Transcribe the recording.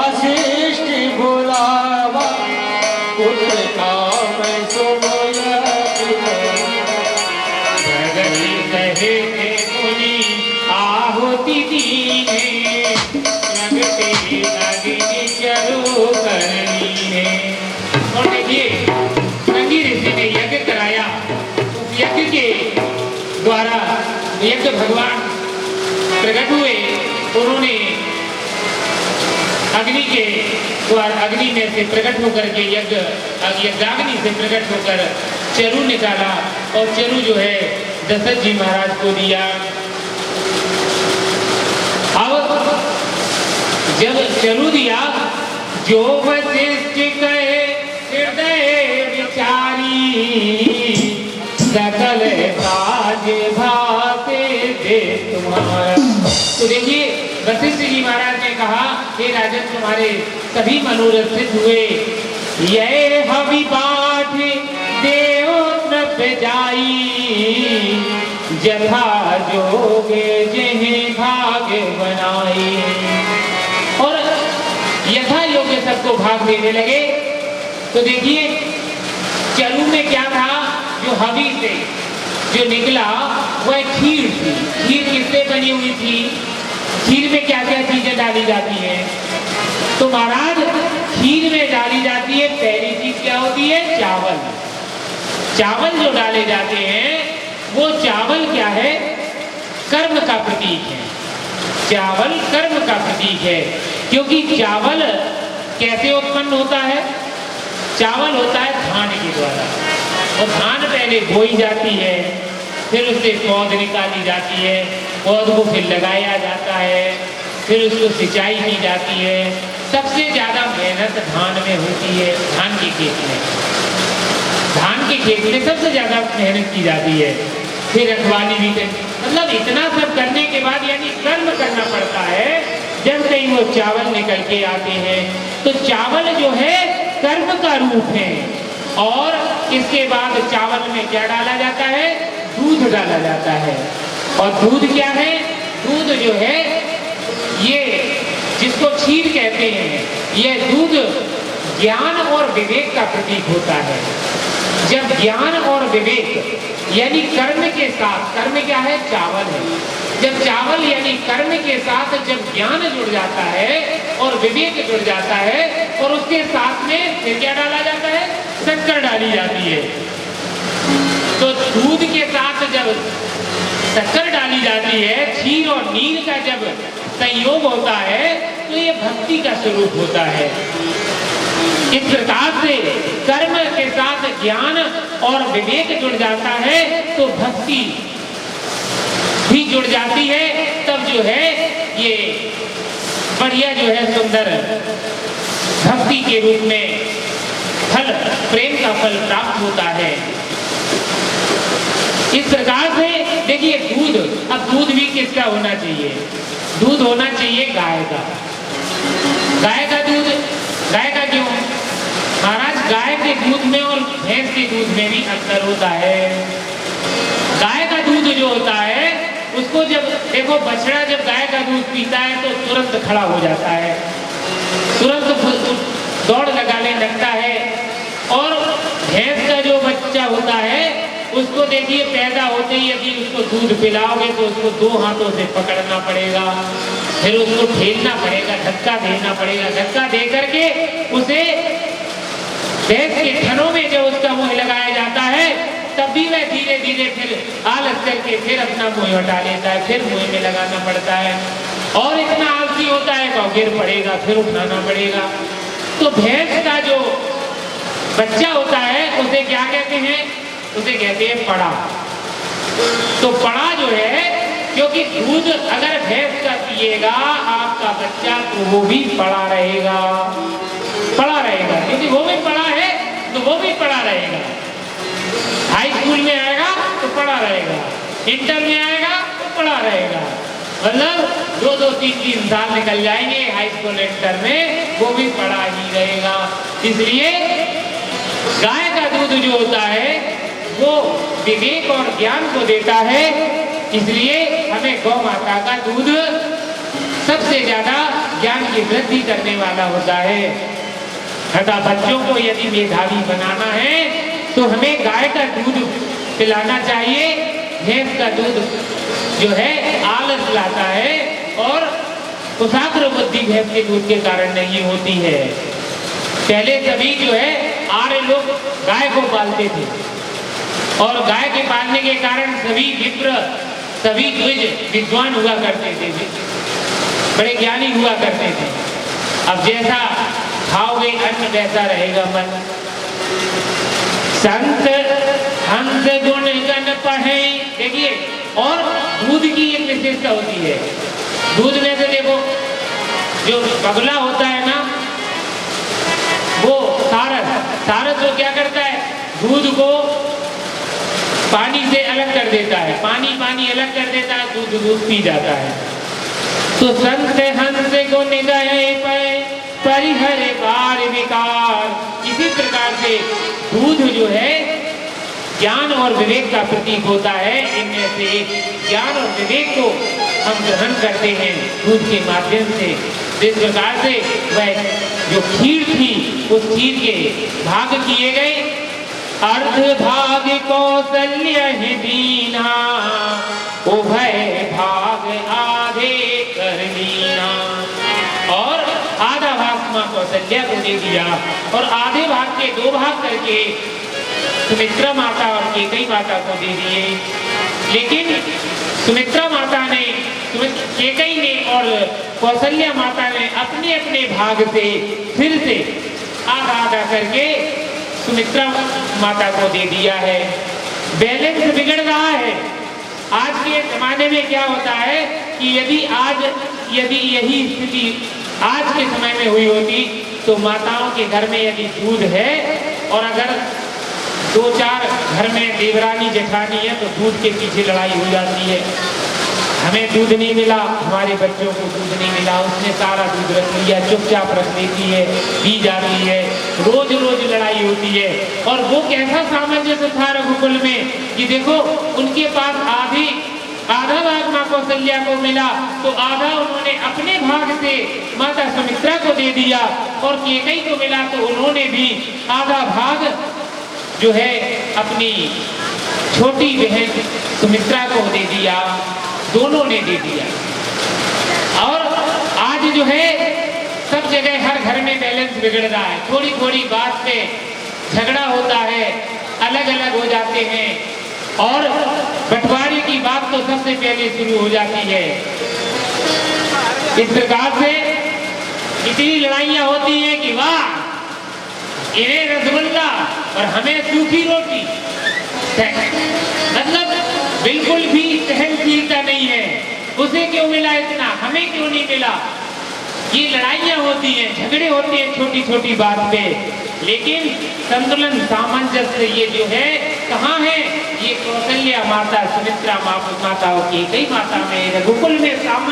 वशिष्ठ बुलावा पुत्र का मैं सोया प्रगति कहे थे मुनि आहुति दीने लगते अग्नि चलो करनी है। और देखिए संगी ऋषि ने यज्ञ कराया। उस यज्ञ के द्वारा यज्ञ भगवान प्रकट हुए। उन्होंने अग्नि के द्वारा अग्नि में से प्रकट होकर के यज्ञाग्नि से प्रकट होकर चरु निकाला और चरु जो है दशरथ जी महाराज को दिया। अब जब चरु दिया, जो वशिष्ठ कहे हृदय विचारी सकल काज भाते दे तुम्हारा। तो देखिए वशिष्ठ जी महाराज ने कहा, हे राजन तुम्हारे सभी मनोरथ सिद्ध हुए। ये हवि पाठ देव द्रव्य जाई जथा जोगे जिन्हें भाग्य बनाई। और यथा योग्य सबको भाग देने लगे। तो देखिए चरु में क्या था, जो हवि से जो निकला वह खीर थी। खीर किससे बनी हुई थी? खीर में क्या क्या चीजें डाली जाती हैं? तो महाराज खीर में डाली जाती है, पहली चीज क्या होती है? चावल। चावल जो डाले जाते हैं वो चावल क्या है? कर्म का प्रतीक है। चावल कर्म का प्रतीक है, क्योंकि चावल कैसे उत्पन्न होता है? चावल होता है धान के द्वारा। और धान पहले बोई जाती है, फिर उससे पौध निकाली जाती है, पौध को फिर लगाया जाता है, फिर उसको सिंचाई की जाती है। सबसे ज्यादा मेहनत धान में होती है। धान के खेत में, धान के खेत में सबसे ज्यादा मेहनत की जाती है। फिर रखवाली भी करनी, मतलब इतना सब करने के बाद यानी कर्म करना पड़ता है। जब कहीं वो चावल निकल के आते हैं तो चावल जो है कर्म का रूप है। और इसके बाद चावल में क्या डाला जाता है? दूध डाला जाता है। और दूध क्या है? दूध जो है ये जिसको क्षीर कहते हैं, यह दूध ज्ञान और विवेक का प्रतीक होता है। जब ज्ञान और विवेक यानी कर्म के साथ, कर्म क्या है? चावल है। जब चावल यानी कर्म के साथ जब ज्ञान जुड़ जाता है और विवेक जुड़ जाता है, और उसके साथ में फिर क्या डाला जाता है? शक्कर डाली जाती है। तो दूध के साथ जब शक्कर डाली जाती है, क्षीर और नीर का जब संयोग होता है, तो ये भक्ति का स्वरूप होता है। इस प्रकार से कर्म के साथ ज्ञान और विवेक जुड़ जाता है तो भक्ति भी जुड़ जाती है। तब जो है ये बढ़िया जो है सुंदर भक्ति के रूप में फल, प्रेम का फल प्राप्त होता है। इस प्रकार से देखिए दूध, अब दूध भी किसका होना चाहिए? दूध होना चाहिए गाय का। गाय का दूध, गाय का क्यों? महाराज गाय के दूध में और भैंस के दूध में भी अंतर होता है। गाय का दूध जो होता है उसको जब देखो, बछड़ा जब गाय का दूध पीता है तो तुरंत खड़ा हो जाता है, तुरंत दौड़ लगाने लगता है। और भैंस का जो बच्चा होता है उसको देखिए पैदा होते ही यदि उसको दूध पिलाओगे तो उसको दो हाथों से पकड़ना पड़ेगा, फिर उसको ठेलना पड़ेगा, धक्का देना पड़ेगा। धक्का दे करके उसे भैंस के थनों में जब उसका मुंह लगाया जाता है तब भी वह धीरे धीरे फिर आलस करके फिर अपना मुंह हटा लेता है, फिर मुंह में लगाना पड़ता है। और इतना आलसी होता है तो गिर पड़ेगा, फिर उठाना पड़ेगा। तो भैंस का जो बच्चा होता है उसे क्या कहते हैं? उसे कहते हैं पड़ा। तो पड़ा जो है, क्योंकि दूध अगर भैंस का पिएगा आपका बच्चा तो वो भी पड़ा रहेगा, पड़ा रहेगा, क्योंकि वो भी पड़ा है तो वो भी पड़ा रहेगा। हाई स्कूल में आएगा तो पड़ा रहेगा, इंटर में आएगा तो पड़ा रहेगा। मतलब 2-3 साल निकल जाएंगे हाई स्कूल इंटर में, वो भी पड़ा ही रहेगा। इसलिए गाय का दूध जो होता है वो विवेक और ज्ञान को देता है। इसलिए हमें गौ माता का दूध सबसे ज्यादा ज्ञान की वृद्धि करने वाला होता है। तथा बच्चों को यदि मेधावी बनाना है तो हमें गाय का दूध पिलाना चाहिए। भैंस का दूध जो है आलस लाता है और कुशाग्र बुद्धि भैंस के दूध के कारण नहीं होती है। पहले सभी जो है आर्य लोग गाय को पालते थे और गाय के पालने के कारण सभी विप्र, सभी द्विज विद्वान हुआ करते थे, बड़े ज्ञानी हुआ करते थे। अब जैसा खाओगे अन्न वैसा रहेगा मन। संत हंस गुण गण पढ़े, देखिए, और दूध की एक विशेषता होती है। दूध में से देखो, जो बगुला होता है ना, वो सारस वो क्या करता है, दूध को पानी से अलग कर देता है, पानी अलग कर देता है, दूध पी जाता है। तो संत हंस को निदय परिहर बार विकार, इसी प्रकार से दूध जो है ज्ञान और विवेक का प्रतीक होता है। इनमें से ज्ञान और विवेक को हम ग्रहण करते हैं दूध के माध्यम से। इस प्रकार से वह जो खीर थी, उस खीर के भाग किए गए। अर्ध भाग कौशल्य ही दीना, उभय भाग आधे कर लीना। और आधा भाग मां कौशल्या को दे दिया और आधे भाग के 2 भाग करके सुमित्रा माता और कैकेयी माता को दे दिए। लेकिन सुमित्रा माता ने, कैकेयी ने और कौशल्या माता ने अपने अपने भाग से फिर से आधा आधा करके सुमित्रा माता को दे दिया है। बैलेंस बिगड़ रहा है। आज के जमाने में क्या होता है कि यदि यही स्थिति आज के समय में हुई होती तो माताओं के घर में यदि दूध है और अगर 2-4 घर में देवरानी जेठानी है तो दूध के पीछे लड़ाई हो जाती है। हमें दूध नहीं मिला, हमारे बच्चों को दूध नहीं मिला, उसने सारा दूध रख लिया, चुपचाप रख देती है, दी जाती है, रोज लड़ाई होती है। और वो कैसा सामंजस्य था रघुकुल में कि देखो, उनके पास आधा भाग मां कौशल्या को मिला तो आधा उन्होंने अपने भाग से माता सुमित्रा को दे दिया और कैकेयी को मिला तो उन्होंने भी आधा भाग जो है अपनी छोटी बहन सुमित्रा को दे दिया। दोनों ने दे दिया। और आज जो है सब जगह हर घर में बैलेंस बिगड़ रहा है। थोड़ी बात पे झगड़ा होता है, अलग हो जाते हैं और बंटवारे की बात तो सबसे पहले शुरू हो जाती है। इस प्रकार से इतनी लड़ाइयां होती हैं कि वाह, इन्हें रसगुल्ला और हमें सूखी रोटी। मतलब बिल्कुल भी सहनशीलता नहीं है। उसे क्यों मिला इतना, हमें क्यों नहीं मिला। ये लड़ाइयां होती हैं, झगड़े होते हैं छोटी बात पे। लेकिन संतुलन, सामंजस्य ये जो है कहाँ है, ये कौशल्या माता, सुमित्रा माता और कैकेयी माता में, रघुकुल में सामंजस्य